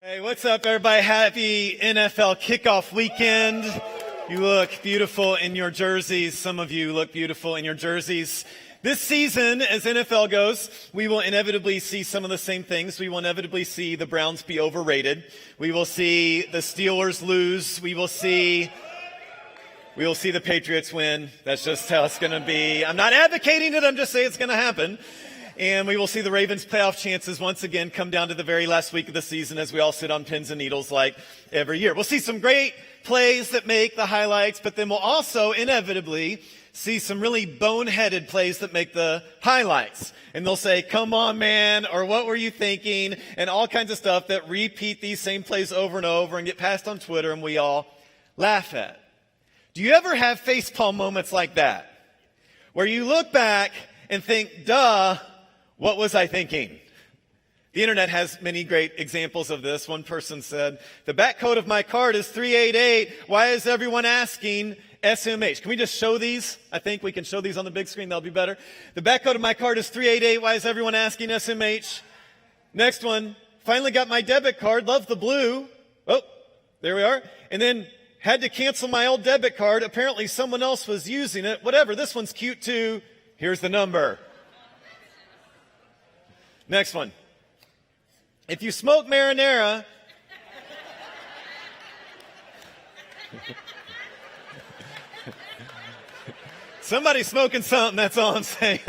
Hey, what's up, everybody? Happy NFL kickoff weekend. You look beautiful in your jerseys. Some of you look beautiful in your jerseys. This season, as NFL goes, we will inevitably see some of the same things. We will inevitably see the Browns be overrated. We will see the Steelers lose. We will see the Patriots win. That's just how it's going to be. I'm not advocating it. I'm just saying it's going to happen. And we will see the Ravens' playoff chances once again come down to the very last week of the season as we all sit on pins and needles like every year. We'll see some great plays that make the highlights, but then we'll also inevitably see some really boneheaded plays that make the highlights. And they'll say, "Come on, man," or "What were you thinking?" and all kinds of stuff that repeat these same plays over and over and get passed on Twitter and we all laugh at. Do you ever have facepalm moments like that? Where you look back and think, duh, what was I thinking? The internet has many great examples of this. One person said, "The back code of my card is 388. Why is everyone asking SMH?" Can we just show these? I think we can show these on the big screen. That'll be better. "The back code of my card is 388. Why is everyone asking SMH?" Next one. "Finally got my debit card. Love the blue." Oh, there we are. And then had to cancel my old debit card. Apparently someone else was using it. Whatever. This one's cute too. Here's the number. Next one. "If you smoke marinara," somebody's smoking something, that's all I'm saying.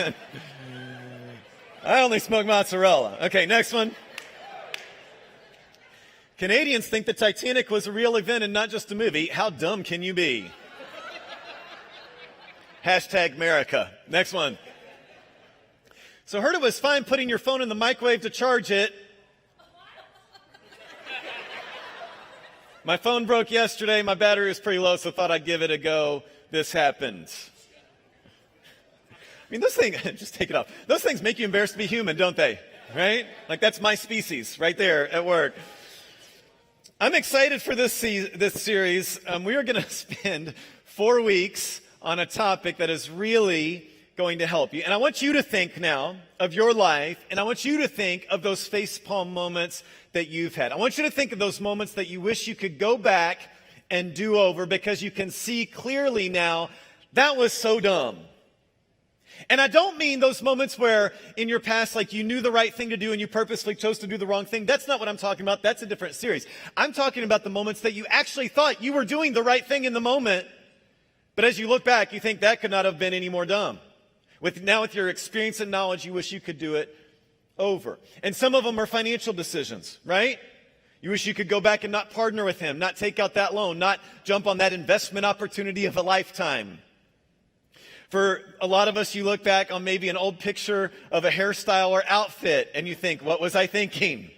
I only smoke mozzarella. Okay, next one. "Canadians think the Titanic was a real event and not just a movie. How dumb can you be?" Hashtag America. Next one. "So heard it was fine putting your phone in the microwave to charge it. My phone broke yesterday. My battery was pretty low, so thought I'd give it a go. This happened." I mean, those things, just take it off. Those things make you embarrassed to be human, don't they? Right? Like, that's my species right there at work. I'm excited for this series. We are going to spend 4 weeks on a topic that is really going to help you. And I want you to think now of your life, and I want you to think of those facepalm moments that you've had. I want you to think of those moments that you wish you could go back and do over because you can see clearly now, that was so dumb. And I don't mean those moments where in your past, like you knew the right thing to do and you purposely chose to do the wrong thing. That's not what I'm talking about. That's a different series. I'm talking about the moments that you actually thought you were doing the right thing in the moment, but as you look back, you think that could not have been any more dumb. With your experience and knowledge, you wish you could do it over. And some of them are financial decisions, right? You wish you could go back and not partner with him, not take out that loan, not jump on that investment opportunity of a lifetime. For a lot of us, you look back on maybe an old picture of a hairstyle or outfit, and you think, what was I thinking?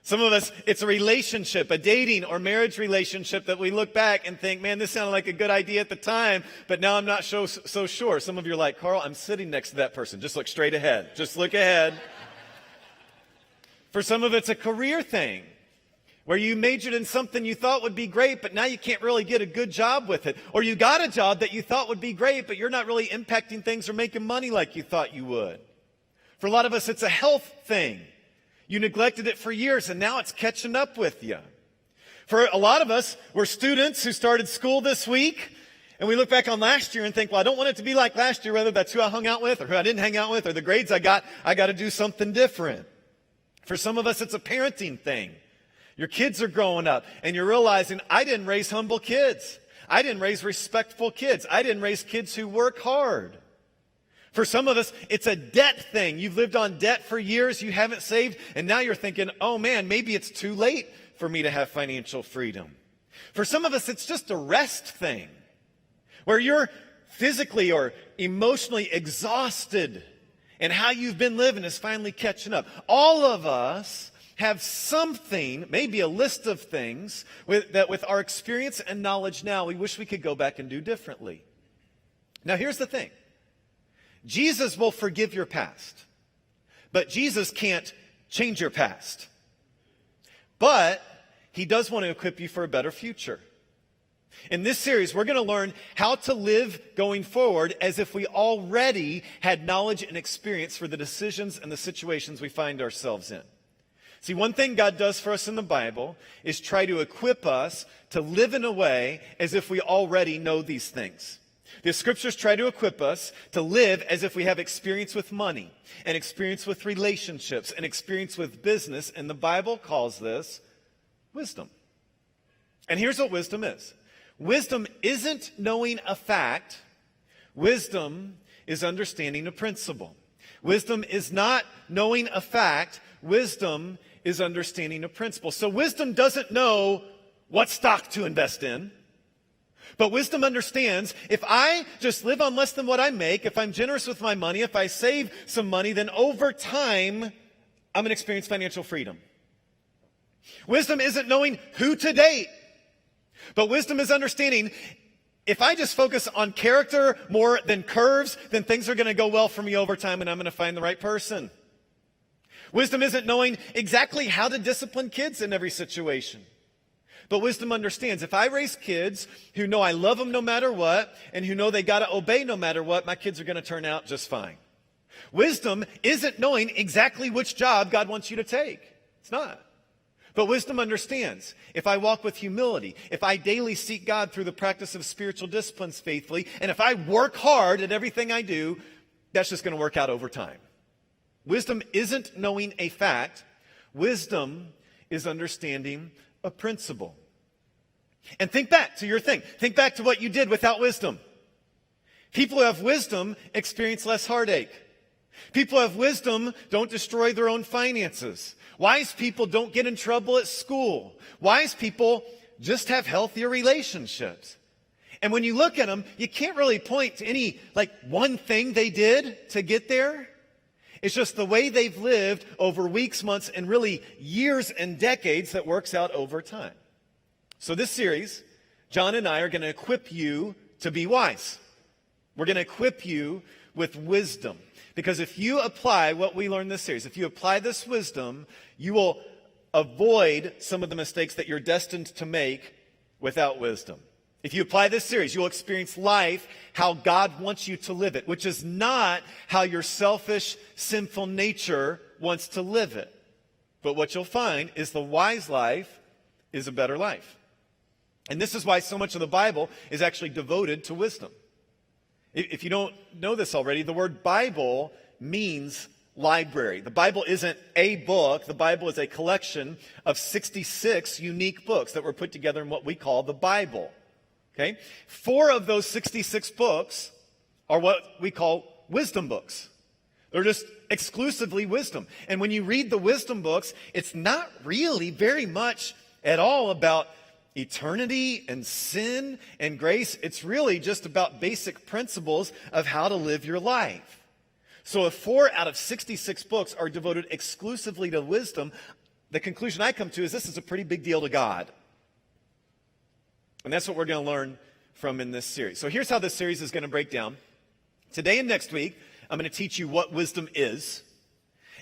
Some of us, it's a relationship, a dating or marriage relationship that we look back and think, man, this sounded like a good idea at the time, but now I'm not so sure. Some of you are like, Carl, I'm sitting next to that person. Just look straight ahead. Just look ahead. For some of it's a career thing where you majored in something you thought would be great, but now you can't really get a good job with it. Or you got a job that you thought would be great, but you're not really impacting things or making money like you thought you would. For a lot of us, it's a health thing. You neglected it for years, and now it's catching up with you. For a lot of us, we're students who started school this week, and we look back on last year and think, well, I don't want it to be like last year, whether that's who I hung out with or who I didn't hang out with or the grades I got to do something different. For some of us, it's a parenting thing. Your kids are growing up, and you're realizing, I didn't raise humble kids. I didn't raise respectful kids. I didn't raise kids who work hard. For some of us, it's a debt thing. You've lived on debt for years, you haven't saved, and now you're thinking, oh man, maybe it's too late for me to have financial freedom. For some of us, it's just a rest thing, where you're physically or emotionally exhausted, and how you've been living is finally catching up. All of us have something, maybe a list of things, that with our experience and knowledge now, we wish we could go back and do differently. Now here's the thing. Jesus will forgive your past, but Jesus can't change your past. But he does want to equip you for a better future. In this series, we're going to learn how to live going forward as if we already had knowledge and experience for the decisions and the situations we find ourselves in. See, one thing God does for us in the Bible is try to equip us to live in a way as if we already know these things. The scriptures try to equip us to live as if we have experience with money and experience with relationships and experience with business, and the Bible calls this wisdom. And here's what wisdom is. Wisdom isn't knowing a fact. Wisdom is understanding a principle. Wisdom is not knowing a fact. Wisdom is understanding a principle. So wisdom doesn't know what stock to invest in. But wisdom understands if I just live on less than what I make, if I'm generous with my money, if I save some money, then over time, I'm going to experience financial freedom. Wisdom isn't knowing who to date. But wisdom is understanding if I just focus on character more than curves, then things are going to go well for me over time and I'm going to find the right person. Wisdom isn't knowing exactly how to discipline kids in every situation. But wisdom understands if I raise kids who know I love them no matter what and who know they got to obey no matter what, my kids are going to turn out just fine. Wisdom isn't knowing exactly which job God wants you to take. It's not. But wisdom understands if I walk with humility, if I daily seek God through the practice of spiritual disciplines faithfully, and if I work hard at everything I do, that's just going to work out over time. Wisdom isn't knowing a fact. Wisdom is understanding a principle. And think back to your thing. Think back to what you did without wisdom. People who have wisdom experience less heartache. People who have wisdom don't destroy their own finances. Wise people don't get in trouble at school. Wise people just have healthier relationships. And when you look at them, you can't really point to any one thing they did to get there. It's just the way they've lived over weeks, months, and really years and decades that works out over time. So this series, John and I are going to equip you to be wise. We're going to equip you with wisdom. Because if you apply what we learned in this series, if you apply this wisdom, you will avoid some of the mistakes that you're destined to make without wisdom. If you apply this series, you'll experience life how God wants you to live it, which is not how your selfish, sinful nature wants to live it. But what you'll find is the wise life is a better life. And this is why so much of the Bible is actually devoted to wisdom. If you don't know this already, the word Bible means library. The Bible isn't a book. The Bible is a collection of 66 unique books that were put together in what we call the Bible. Okay? 4 of those 66 books are what we call wisdom books. They're just exclusively wisdom. And when you read the wisdom books, it's not really very much at all about eternity and sin and grace. It's really just about basic principles of how to live your life. So if 4 out of 66 books are devoted exclusively to wisdom, the conclusion I come to is this is a pretty big deal to God. And that's what we're going to learn from in this series. So here's how this series is going to break down. Today and next week, I'm going to teach you what wisdom is.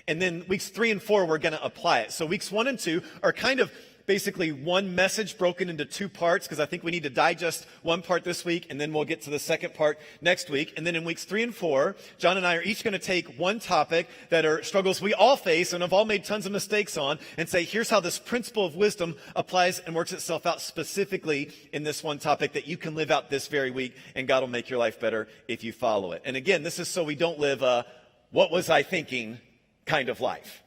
And then weeks 3 and 4, we're going to apply it. So weeks 1 and 2 are kind of basically one message broken into 2 parts, because I think we need to digest one part this week, and then we'll get to the second part next week. And then in weeks 3 and 4, John and I are each going to take one topic that are struggles we all face and have all made tons of mistakes on, and say, here's how this principle of wisdom applies and works itself out specifically in this one topic that you can live out this very week, and God will make your life better if you follow it. And again, this is so we don't live a what was I thinking kind of life.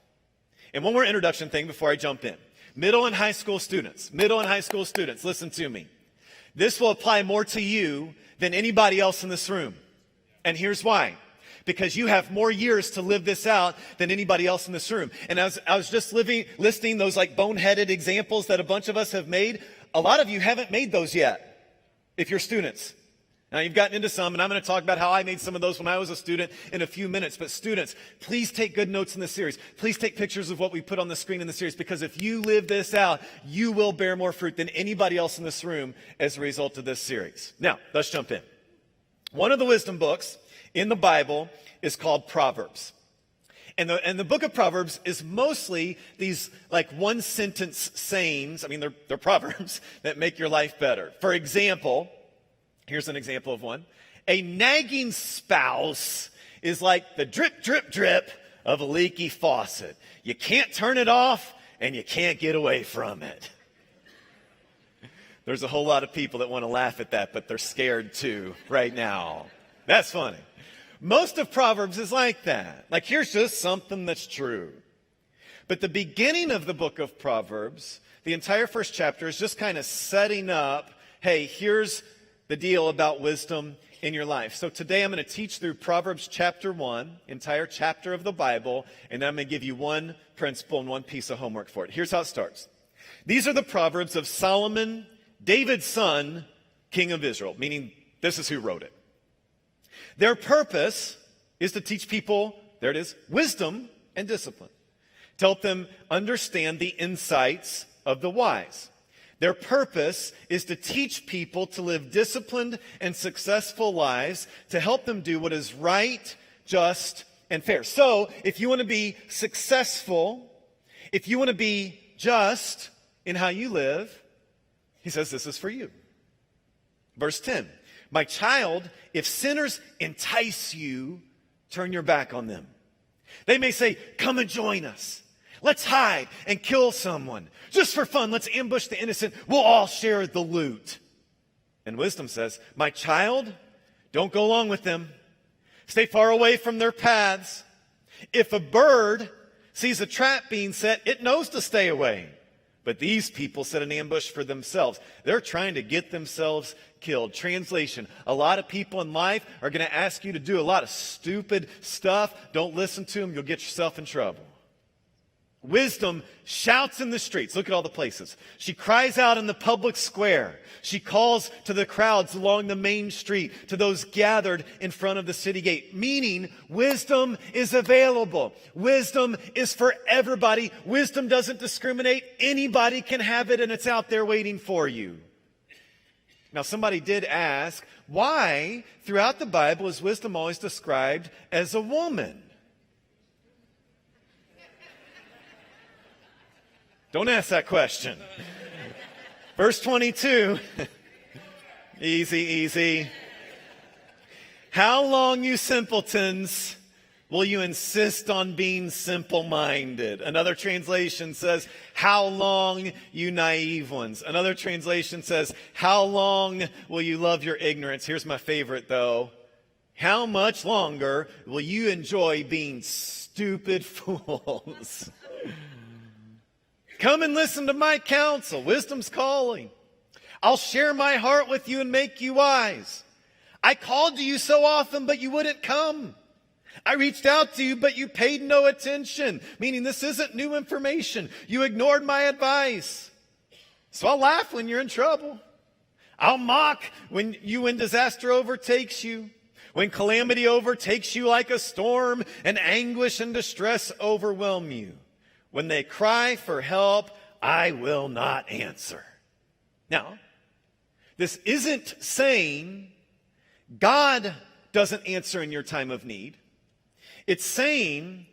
And one more introduction thing before I jump in. Middle and high school students, listen to me. This will apply more to you than anybody else in this room. And here's why. Because you have more years to live this out than anybody else in this room. And as I was just listing those boneheaded examples that a bunch of us have made, a lot of you haven't made those yet, if you're students. Now, you've gotten into some, and I'm going to talk about how I made some of those when I was a student in a few minutes. But students, please take good notes in this series. Please take pictures of what we put on the screen in the series, because if you live this out, you will bear more fruit than anybody else in this room as a result of this series. Now, let's jump in. One of the wisdom books in the Bible is called Proverbs. And the book of Proverbs is mostly these one-sentence sayings. I mean, they're proverbs that make your life better. For example, here's an example of one. A nagging spouse is like the drip, drip, drip of a leaky faucet. You can't turn it off, and you can't get away from it. There's a whole lot of people that want to laugh at that, but they're scared too right now. That's funny. Most of Proverbs is like that. Like, here's just something that's true. But the beginning of the book of Proverbs, the entire first chapter, is just kind of setting up, hey, here's the deal about wisdom in your life. So today I'm going to teach through Proverbs chapter 1, entire chapter of the Bible, and then I'm going to give you one principle and one piece of homework for it. Here's how it starts. These are the Proverbs of Solomon, David's son, king of Israel, meaning this is who wrote it. Their purpose is to teach people, there it is, wisdom and discipline, to help them understand the insights of the wise. Their purpose is to teach people to live disciplined and successful lives, to help them do what is right, just, and fair. So, if you want to be successful, if you want to be just in how you live, he says this is for you. Verse 10, my child, if sinners entice you, turn your back on them. They may say, come and join us. Let's hide and kill someone. Just for fun, let's ambush the innocent. We'll all share the loot. And wisdom says, my child, don't go along with them. Stay far away from their paths. If a bird sees a trap being set, it knows to stay away. But these people set an ambush for themselves. They're trying to get themselves killed. Translation, a lot of people in life are going to ask you to do a lot of stupid stuff. Don't listen to them. You'll get yourself in trouble. Wisdom shouts in the streets. Look at all the places. She cries out in the public square. She calls to the crowds along the main street, to those gathered in front of the city gate. Meaning, wisdom is available. Wisdom is for everybody. Wisdom doesn't discriminate. Anybody can have it, and it's out there waiting for you. Now, somebody did ask, why throughout the Bible is wisdom always described as a woman? Don't ask that question. Verse 22. Easy. How long, you simpletons, will you insist on being simple-minded? Another translation says, how long, you naive ones? Another translation says, how long will you love your ignorance? Here's my favorite, though. How much longer will you enjoy being stupid fools? Come and listen to my counsel. Wisdom's calling. I'll share my heart with you and make you wise. I called to you so often, but you wouldn't come. I reached out to you, but you paid no attention. Meaning this isn't new information. You ignored my advice. So I'll laugh when you're in trouble. I'll mock when disaster overtakes you. When calamity overtakes you like a storm and anguish and distress overwhelm you. When they cry for help, I will not answer. Now, this isn't saying God doesn't answer in your time of need. It's saying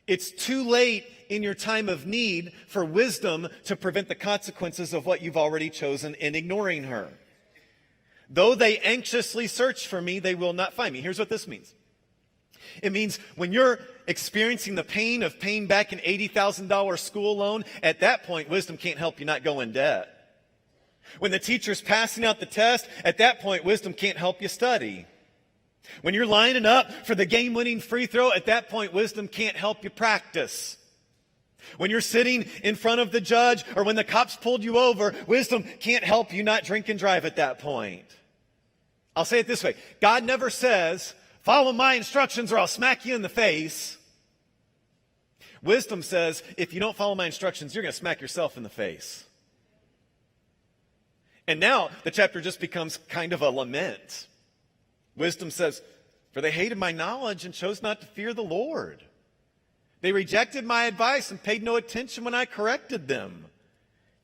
it's too late in your time of need for wisdom to prevent the consequences of what you've already chosen in ignoring her. Though they anxiously search for me, they will not find me. Here's what this means. It means when you're experiencing the pain of paying back an $80,000 school loan, at that point, wisdom can't help you not go in debt. When the teacher's passing out the test, at that point, wisdom can't help you study. When you're lining up for the game-winning free throw, at that point, wisdom can't help you practice. When you're sitting in front of the judge or when the cops pulled you over, wisdom can't help you not drink and drive at that point. I'll say it this way. God never says, follow my instructions or I'll smack you in the face. Wisdom says, if you don't follow my instructions, you're going to smack yourself in the face. And now the chapter just becomes kind of a lament. Wisdom says, for they hated my knowledge and chose not to fear the Lord. They rejected my advice and paid no attention when I corrected them.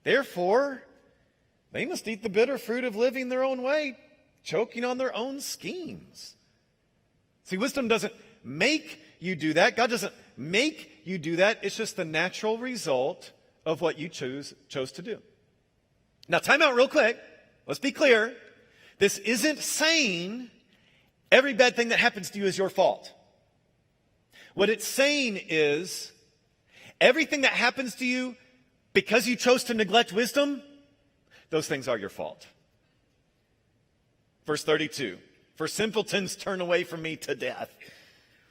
Therefore, they must eat the bitter fruit of living their own way, choking on their own schemes. See, wisdom doesn't make you do that. God doesn't make you do that. It's just the natural result of what you chose to do. Now, time out real quick. Let's be clear. This isn't saying every bad thing that happens to you is your fault. What it's saying is everything that happens to you because you chose to neglect wisdom, those things are your fault. Verse 32, for simpletons turn away from me to death.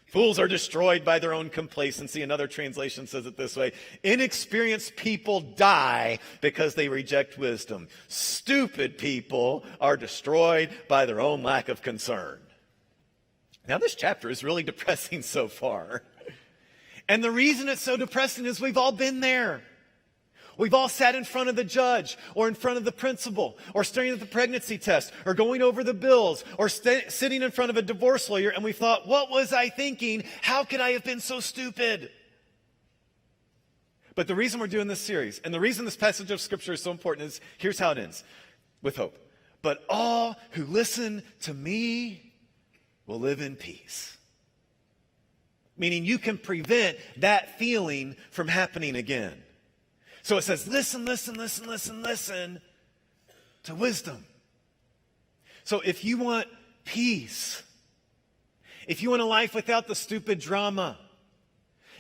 Fools are destroyed by their own complacency. Another translation says it this way: inexperienced people die because they reject wisdom. Stupid people are destroyed by their own lack of concern. Now, this chapter is really depressing so far. And the reason it's so depressing is we've all been there. We've all sat in front of the judge or in front of the principal or staring at the pregnancy test or going over the bills or sitting in front of a divorce lawyer, and we thought, what was I thinking? How could I have been so stupid? But the reason we're doing this series and the reason this passage of Scripture is so important is here's how it ends, with hope. But all who listen to me will live in peace. Meaning you can prevent that feeling from happening again. So it says, listen to wisdom. So if you want peace, if you want a life without the stupid drama,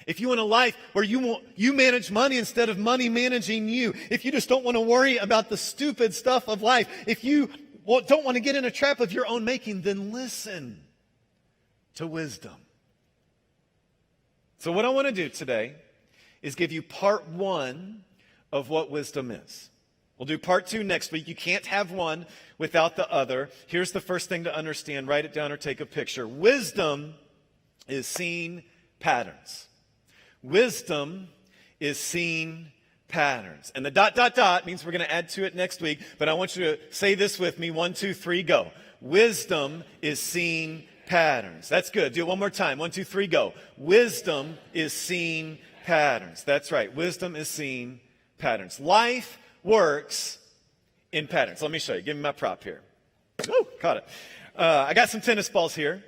if you want a life where you manage money instead of money managing you, if you just don't want to worry about the stupid stuff of life, if you don't want to get in a trap of your own making, then listen to wisdom. So what I want to do today is give you part one of what wisdom is. We'll do part two next week. You can't have one without the other. Here's the first thing to understand. Write it down or take a picture. Wisdom is seeing patterns. Wisdom is seeing patterns. And the ... means we're going to add to it next week. But I want you to say this with me. 1, 2, 3, go. Wisdom is seeing patterns. That's good. Do it one more time. 1, 2, 3, go. Wisdom is seeing patterns. That's right. Wisdom is seeing patterns. Life works in patterns. Let me show you. Give me my prop here. Oh, caught it. I got some tennis balls here.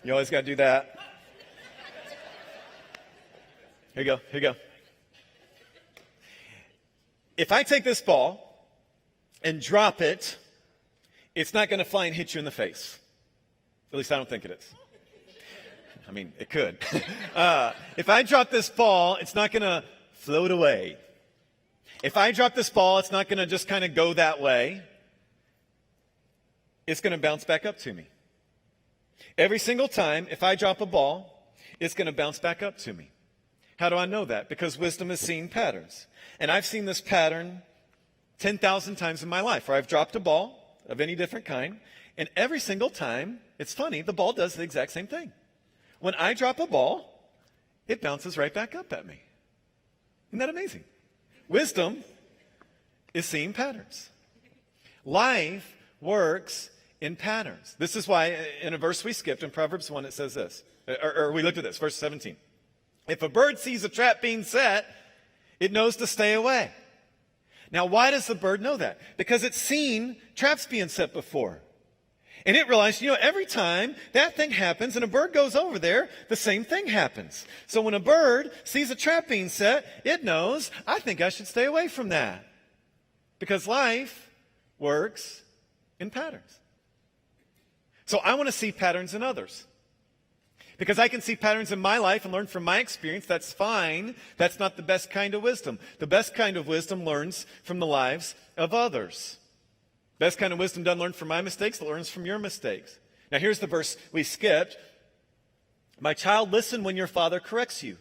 You always got to do that. Here you go. Here you go. If I take this ball and drop it, it's not going to fly and hit you in the face. At least I don't think it is. I mean, it could. If I drop this ball, it's not going to float away. If I drop this ball, it's not going to just kind of go that way. It's going to bounce back up to me. Every single time, if I drop a ball, it's going to bounce back up to me. How do I know that? Because wisdom is seeing patterns. And I've seen this pattern 10,000 times in my life, where I've dropped a ball of any different kind, and every single time, it's funny, the ball does the exact same thing. When I drop a ball, it bounces right back up at me. Isn't that amazing? Wisdom is seeing patterns. Life works in patterns. This is why in a verse we skipped, in Proverbs 1, it says this. Or we looked at this, verse 17. If a bird sees a trap being set, it knows to stay away. Now, why does the bird know that? Because it's seen traps being set before. And it realized, every time that thing happens and a bird goes over there, the same thing happens. So when a bird sees a trap being set, it knows, I think I should stay away from that. Because life works in patterns. So I want to see patterns in others. Because I can see patterns in my life and learn from my experience. That's fine. That's not the best kind of wisdom. The best kind of wisdom learns from the lives of others. Best kind of wisdom doesn't learn from my mistakes, it learns from your mistakes. Now here's the verse we skipped. My child, listen when your father corrects you.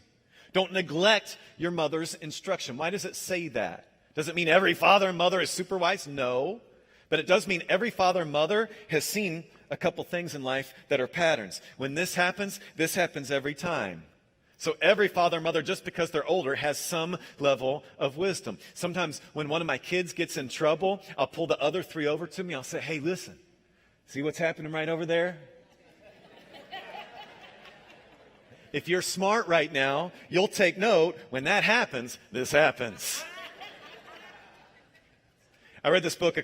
Don't neglect your mother's instruction. Why does it say that? Does it mean every father and mother is super wise? No. But it does mean every father and mother has seen a couple things in life that are patterns. When this happens every time. So every father and mother, just because they're older, has some level of wisdom. Sometimes when one of my kids gets in trouble, I'll pull the other three over to me. I'll say, hey, listen, see what's happening right over there? If you're smart right now, you'll take note. When that happens, this happens. I read this book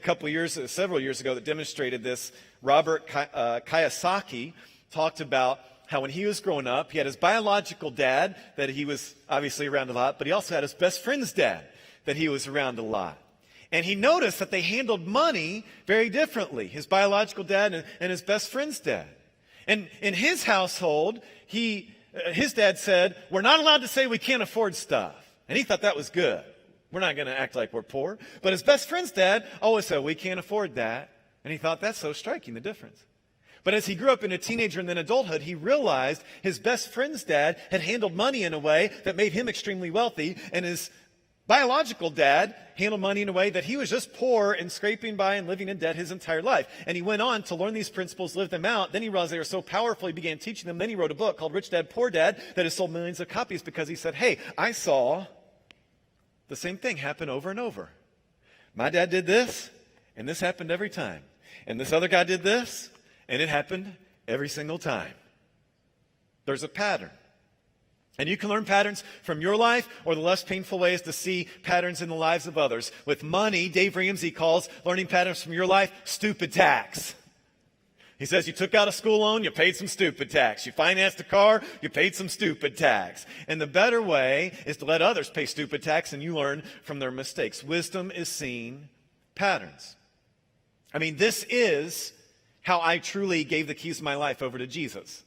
several years ago that demonstrated this. Robert Kiyosaki talked about how when he was growing up, he had his biological dad that he was obviously around a lot, but he also had his best friend's dad that he was around a lot. And he noticed that they handled money very differently, his biological dad and his best friend's dad. And in his household, his dad said, we're not allowed to say we can't afford stuff. And he thought that was good. We're not going to act like we're poor. But his best friend's dad always said, we can't afford that. And he thought, that's so striking, the difference. But as he grew up in a teenager and then adulthood, he realized his best friend's dad had handled money in a way that made him extremely wealthy, and his biological dad handled money in a way that he was just poor and scraping by and living in debt his entire life. And he went on to learn these principles, live them out. Then he realized they were so powerful, he began teaching them. Then he wrote a book called Rich Dad, Poor Dad that has sold millions of copies because he said, hey, I saw the same thing happen over and over. My dad did this, and this happened every time. And this other guy did this, and it happened every single time. There's a pattern. And you can learn patterns from your life, or the less painful way is to see patterns in the lives of others. With money, Dave Ramsey calls learning patterns from your life stupid tax. He says you took out a school loan, you paid some stupid tax. You financed a car, you paid some stupid tax. And the better way is to let others pay stupid tax and you learn from their mistakes. Wisdom is seeing patterns. I mean, this is how I truly gave the keys of my life over to Jesus.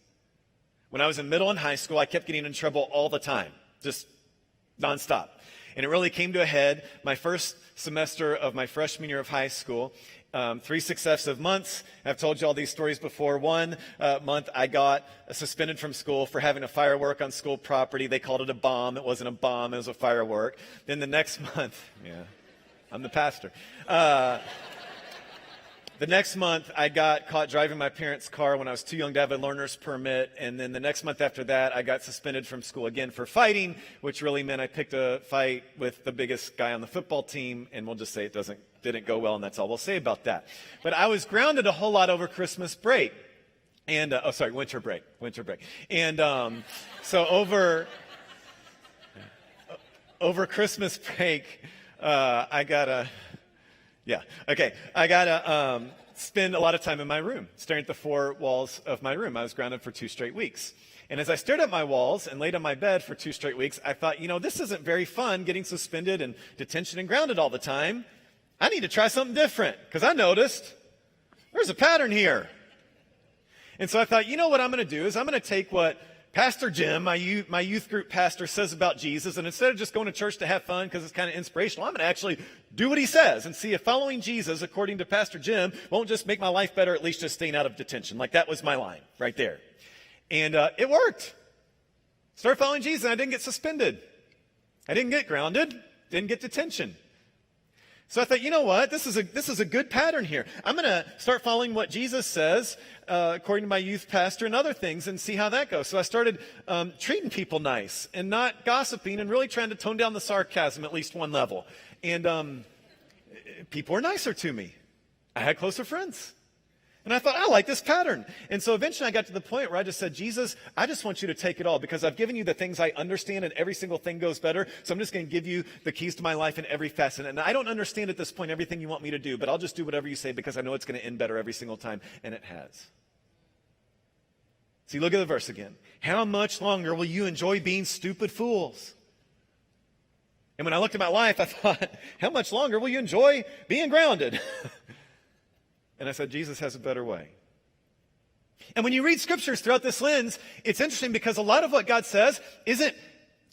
When I was in middle and high school, I kept getting in trouble all the time, just nonstop. And it really came to a head my first semester of my freshman year of high school. 3 successive months. I've told you all these stories before. One month I got suspended from school for having a firework on school property. They called it a bomb. It wasn't a bomb, it was a firework. Then the next month, I'm the pastor. The next month, I got caught driving my parents' car when I was too young to have a learner's permit. And then the next month after that, I got suspended from school again for fighting, which really meant I picked a fight with the biggest guy on the football team. And we'll just say it didn't go well, and that's all we'll say about that. But I was grounded a whole lot over Christmas break. And, winter break. And so over Christmas break, I got to spend a lot of time in my room, staring at the 4 walls of my room. I was grounded for 2 straight weeks. And as I stared at my walls and laid on my bed for 2 straight weeks, I thought, this isn't very fun getting suspended and detention and grounded all the time. I need to try something different, because I noticed there's a pattern here. And so I thought, what I'm going to do is I'm going to take what Pastor Jim, my youth group pastor, says about Jesus, and instead of just going to church to have fun because it's kind of inspirational, I'm going to actually do what he says and see if following Jesus, according to Pastor Jim, won't just make my life better, at least just staying out of detention. Like, that was my line right there. And it worked. Started following Jesus, and I didn't get suspended. I didn't get grounded, didn't get detention. So I thought, what? This is a good pattern here. I'm going to start following what Jesus says, according to my youth pastor, and other things, and see how that goes. So I started treating people nice and not gossiping, and really trying to tone down the sarcasm at least one level. And people were nicer to me. I had closer friends. And I thought, I like this pattern. And so eventually I got to the point where I just said, Jesus, I just want you to take it all, because I've given you the things I understand, and every single thing goes better. So I'm just going to give you the keys to my life in every facet. And I don't understand at this point everything you want me to do, but I'll just do whatever you say, because I know it's going to end better every single time. And it has. See, look at the verse again. How much longer will you enjoy being stupid fools? And when I looked at my life, I thought, how much longer will you enjoy being grounded? And I said, Jesus has a better way. And when you read scriptures throughout this lens, it's interesting, because a lot of what God says isn't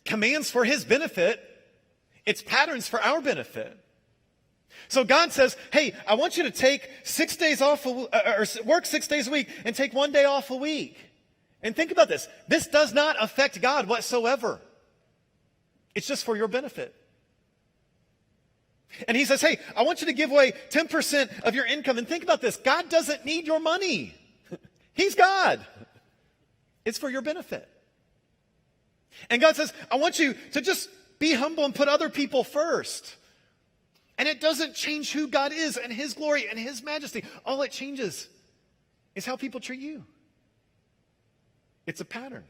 commands for his benefit. It's patterns for our benefit. So God says, hey, I want you to take 6 days off, or work 6 days a week and take 1 day off a week. And think about this. This does not affect God whatsoever. It's just for your benefit. And he says, hey, I want you to give away 10% of your income. And think about this. God doesn't need your money. He's God. It's for your benefit. And God says, I want you to just be humble and put other people first. And it doesn't change who God is and his glory and his majesty. All it changes is how people treat you. It's a pattern.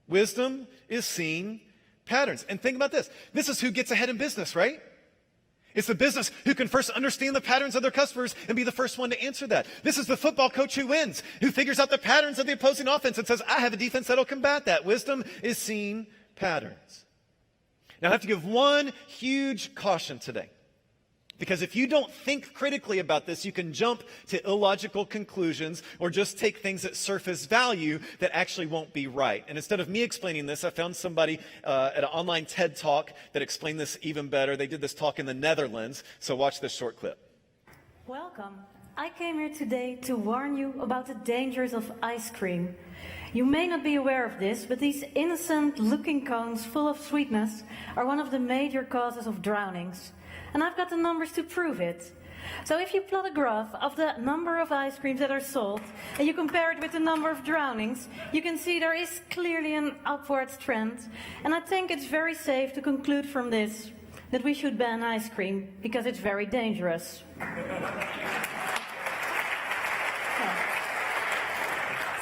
Wisdom is seeing patterns. And think about this. This is who gets ahead in business, right? It's the business who can first understand the patterns of their customers and be the first one to answer that. This is the football coach who wins, who figures out the patterns of the opposing offense and says, I have a defense that'll combat that. Wisdom is seeing patterns. Now, I have to give one huge caution today. Because if you don't think critically about this, you can jump to illogical conclusions or just take things at surface value that actually won't be right. And instead of me explaining this, I found somebody at an online TED Talk that explained this even better. They did this talk in the Netherlands. So watch this short clip. Welcome. I came here today to warn you about the dangers of ice cream. You may not be aware of this, but these innocent-looking cones full of sweetness are one of the major causes of drownings. And I've got the numbers to prove it. So if you plot a graph of the number of ice creams that are sold, and you compare it with the number of drownings, you can see there is clearly an upwards trend. And I think it's very safe to conclude from this that we should ban ice cream, because it's very dangerous.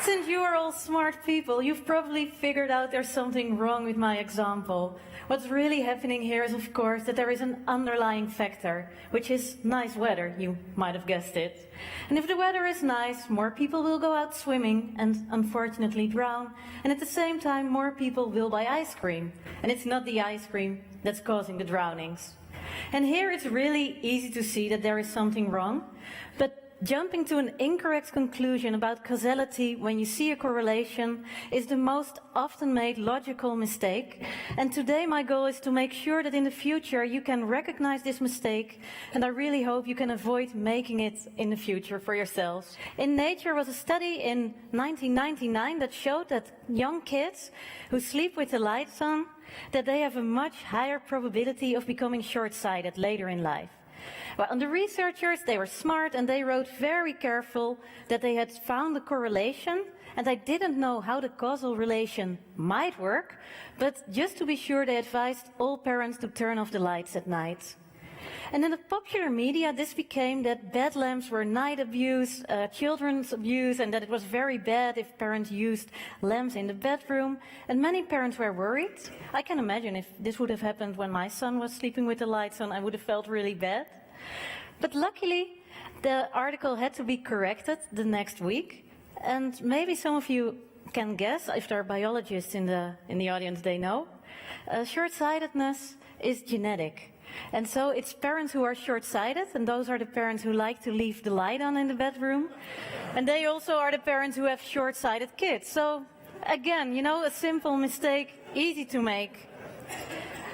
Since you are all smart people, you've probably figured out there's something wrong with my example. What's really happening here is, of course, that there is an underlying factor, which is nice weather, you might have guessed it. And if the weather is nice, more people will go out swimming and unfortunately drown, and at the same time more people will buy ice cream. And it's not the ice cream that's causing the drownings. And here it's really easy to see that there is something wrong, but jumping to an incorrect conclusion about causality when you see a correlation is the most often made logical mistake. And today my goal is to make sure that in the future you can recognize this mistake, and I really hope you can avoid making it in the future for yourselves. In Nature was a study in 1999 that showed that young kids who sleep with the lights on, that they have a much higher probability of becoming short-sighted later in life. Well, and the researchers, they were smart and they wrote very careful that they had found the correlation, and they didn't know how the causal relation might work, but just to be sure they advised all parents to turn off the lights at night. And in the popular media, this became that bed lamps were night abuse, children's abuse, and that it was very bad if parents used lamps in the bedroom. And many parents were worried. I can imagine if this would have happened when my son was sleeping with the lights on, I would have felt really bad. But luckily, the article had to be corrected the next week. And maybe some of you can guess, if there are biologists in the audience, they know. Short-sightedness is genetic. And so it's parents who are short-sighted, and those are the parents who like to leave the light on in the bedroom. And they also are the parents who have short-sighted kids. So again, you know, a simple mistake, easy to make.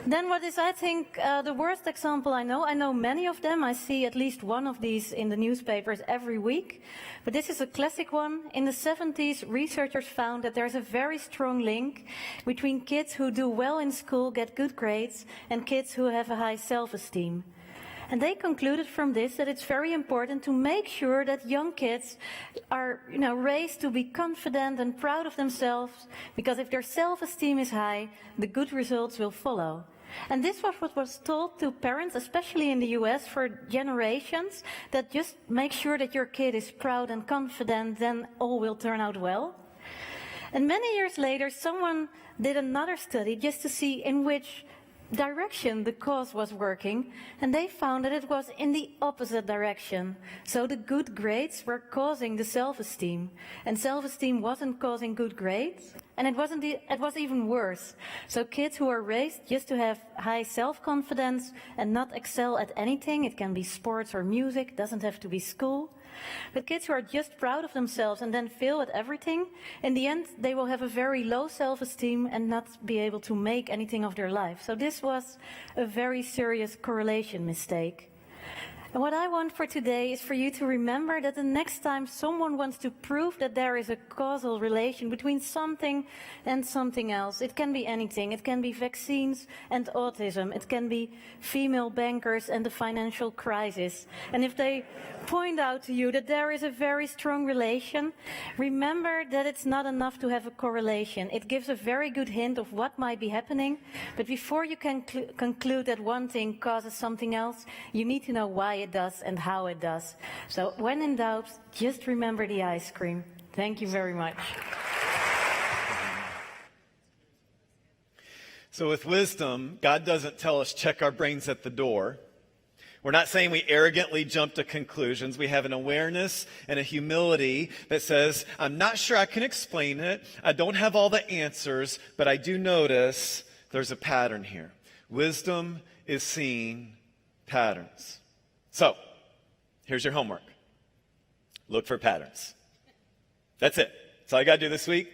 Then what is, I think, the worst example I know many of them. I see at least one of these in the newspapers every week. But this is a classic one. In the 70s, researchers found that there's a very strong link between kids who do well in school, get good grades, and kids who have a high self-esteem. And they concluded from this that it's very important to make sure that young kids are, raised to be confident and proud of themselves, because if their self-esteem is high, the good results will follow. And this was what was told to parents, especially in the US, for generations, that just make sure that your kid is proud and confident, then all will turn out well. And many years later, someone did another study just to see in which direction the cause was working, and they found that it was in the opposite direction. So the good grades were causing the self-esteem, and self-esteem wasn't causing good grades, and it was even worse. So kids who are raised just to have high self-confidence and not excel at anything, it can be sports or music, doesn't have to be school, but kids who are just proud of themselves and then fail at everything, in the end they will have a very low self-esteem and not be able to make anything of their life. So this was a very serious correlation mistake. And what I want for today is for you to remember that the next time someone wants to prove that there is a causal relation between something and something else, it can be anything. It can be vaccines and autism. It can be female bankers and the financial crisis. And if they point out to you that there is a very strong relation, remember that it's not enough to have a correlation. It gives a very good hint of what might be happening, but before you can conclude that one thing causes something else, you need to know why it does and how it does. So when in doubt, just remember the ice cream. Thank you very much. So with wisdom, God doesn't tell us check our brains at the door. We're not saying we arrogantly jump to conclusions. We have an awareness and a humility that says, I'm not sure I can explain it. I don't have all the answers, but I do notice there's a pattern here. Wisdom is seeing patterns. So, here's your homework. Look for patterns. That's it. That's all you got to do this week.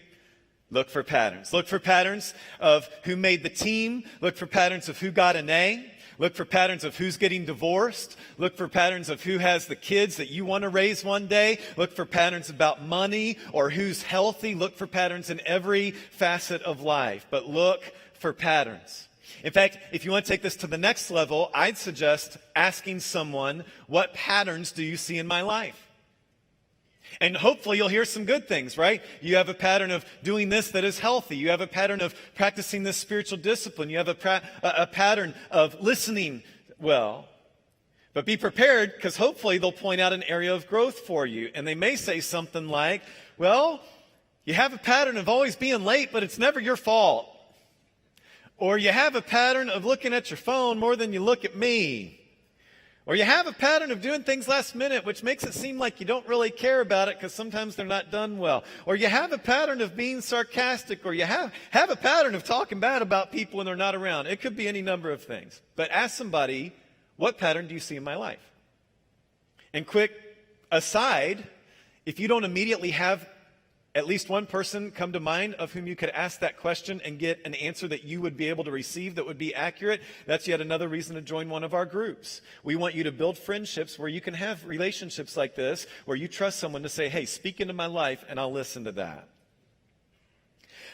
Look for patterns. Look for patterns of who made the team. Look for patterns of who got an A. Look for patterns of who's getting divorced. Look for patterns of who has the kids that you want to raise one day. Look for patterns about money or who's healthy. Look for patterns in every facet of life. But look for patterns. In fact, if you want to take this to the next level, I'd suggest asking someone, what patterns do you see in my life? And hopefully you'll hear some good things, right? You have a pattern of doing this that is healthy. You have a pattern of practicing this spiritual discipline. You have a pattern of listening well. But be prepared, because hopefully they'll point out an area of growth for you. And they may say something like, well, you have a pattern of always being late, but it's never your fault. Or you have a pattern of looking at your phone more than you look at me. Or you have a pattern of doing things last minute, which makes it seem like you don't really care about it because sometimes they're not done well. Or you have a pattern of being sarcastic, or you have a pattern of talking bad about people when they're not around. It could be any number of things. But ask somebody, what pattern do you see in my life? And quick aside, if you don't immediately have at least one person come to mind of whom you could ask that question and get an answer that you would be able to receive that would be accurate, that's yet another reason to join one of our groups. We want you to build friendships where you can have relationships like this, where you trust someone to say, hey, speak into my life, and I'll listen to that.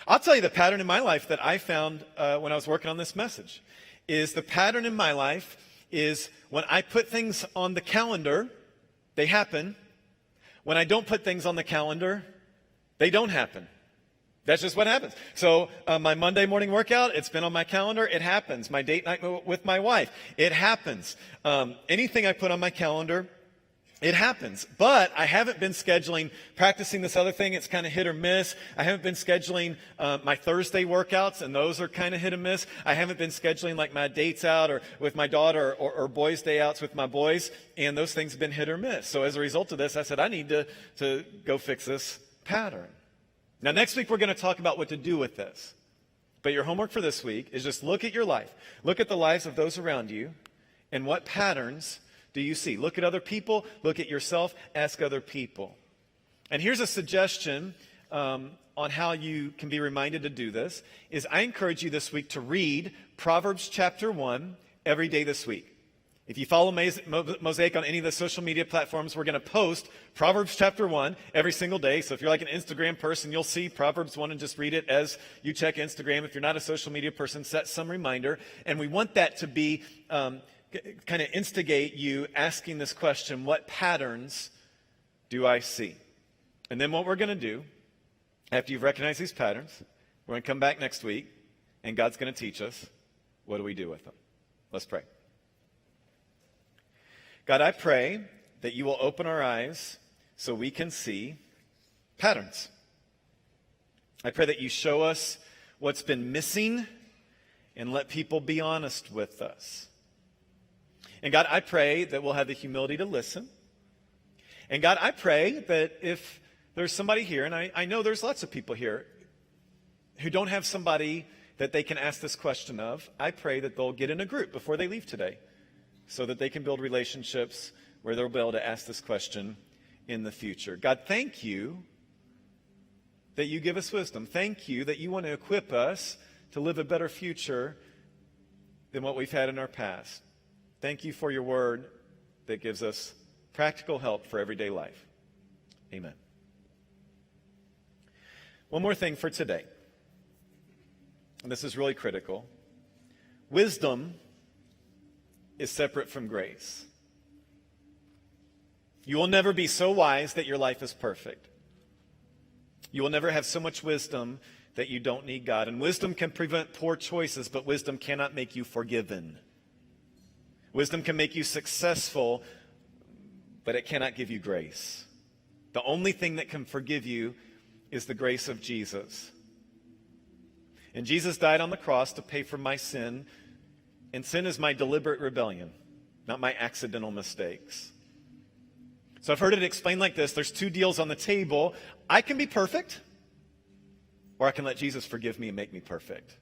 I'll tell you the pattern in my life that I found when I was working on this message is the pattern in my life is when I put things on the calendar, they happen. When I don't put things on the calendar, they don't happen. That's just what happens. So my Monday morning workout, it's been on my calendar. It happens. My date night with my wife, it happens. Anything I put on my calendar, it happens. But I haven't been scheduling, practicing this other thing. It's kind of hit or miss. I haven't been scheduling my Thursday workouts, and those are kind of hit or miss. I haven't been scheduling like my dates out or with my daughter or boys' day outs with my boys, and those things have been hit or miss. So as a result of this, I said, I need to go fix this pattern. Now, next week, we're going to talk about what to do with this. But your homework for this week is just look at your life. Look at the lives of those around you, and what patterns do you see? Look at other people. Look at yourself. Ask other people. And here's a suggestion on how you can be reminded to do this, is I encourage you this week to read Proverbs chapter 1 every day this week. If you follow Mosaic on any of the social media platforms, we're going to post Proverbs chapter 1 every single day. So if you're like an Instagram person, you'll see Proverbs 1 and just read it as you check Instagram. If you're not a social media person, set some reminder. And we want that to be kind of instigate you asking this question, what patterns do I see? And then what we're going to do, after you've recognized these patterns, we're going to come back next week, and God's going to teach us, what do we do with them? Let's pray. God, I pray that you will open our eyes so we can see patterns. I pray that you show us what's been missing and let people be honest with us. And God, I pray that we'll have the humility to listen. And God, I pray that if there's somebody here, and I know there's lots of people here who don't have somebody that they can ask this question of, I pray that they'll get in a group before they leave today, so that they can build relationships where they'll be able to ask this question in the future. God, thank you that you give us wisdom. Thank you that you want to equip us to live a better future than what we've had in our past. Thank you for your word that gives us practical help for everyday life. Amen. One more thing for today, and this is really critical. Wisdom is separate from grace. You will never be so wise that your life is perfect. You will never have so much wisdom that you don't need God. And wisdom can prevent poor choices, but wisdom cannot make you forgiven. Wisdom can make you successful, but it cannot give you grace. The only thing that can forgive you is the grace of Jesus. And Jesus died on the cross to pay for my sin. And sin is my deliberate rebellion, not my accidental mistakes. So I've heard it explained like this. There's two deals on the table. I can be perfect, or I can let Jesus forgive me and make me perfect.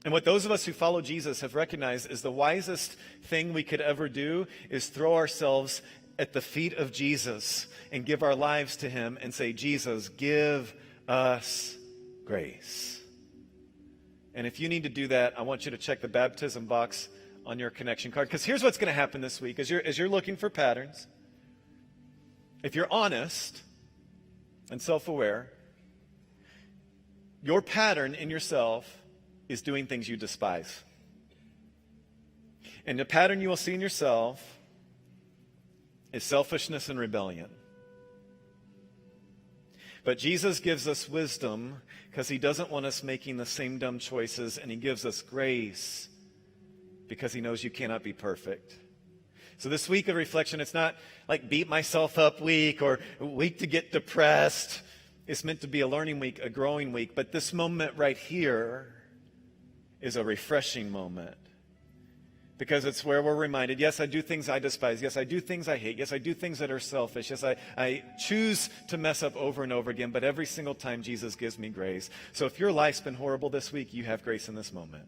And what those of us who follow Jesus have recognized is the wisest thing we could ever do is throw ourselves at the feet of Jesus and give our lives to him and say, Jesus, give us grace. And if you need to do that, I want you to check the baptism box on your connection card. Because here's what's going to happen this week. As you're looking for patterns, if you're honest and self-aware, your pattern in yourself is doing things you despise. And the pattern you will see in yourself is selfishness and rebellion. But Jesus gives us wisdom because he doesn't want us making the same dumb choices, and he gives us grace because he knows you cannot be perfect. So this week of reflection, it's not like beat myself up week or week to get depressed. It's meant to be a learning week, a growing week. But this moment right here is a refreshing moment because it's where we're reminded, yes, I do things I despise. Yes, I do things I hate. Yes, I do things that are selfish. Yes, I choose to mess up over and over again, but every single time Jesus gives me grace. So if your life's been horrible this week, you have grace in this moment.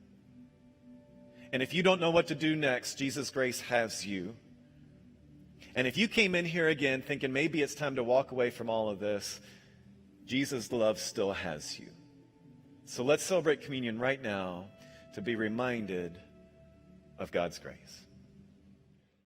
And if you don't know what to do next, Jesus' grace has you. And if you came in here again thinking maybe it's time to walk away from all of this, Jesus' love still has you. So let's celebrate communion right now to be reminded of God's grace.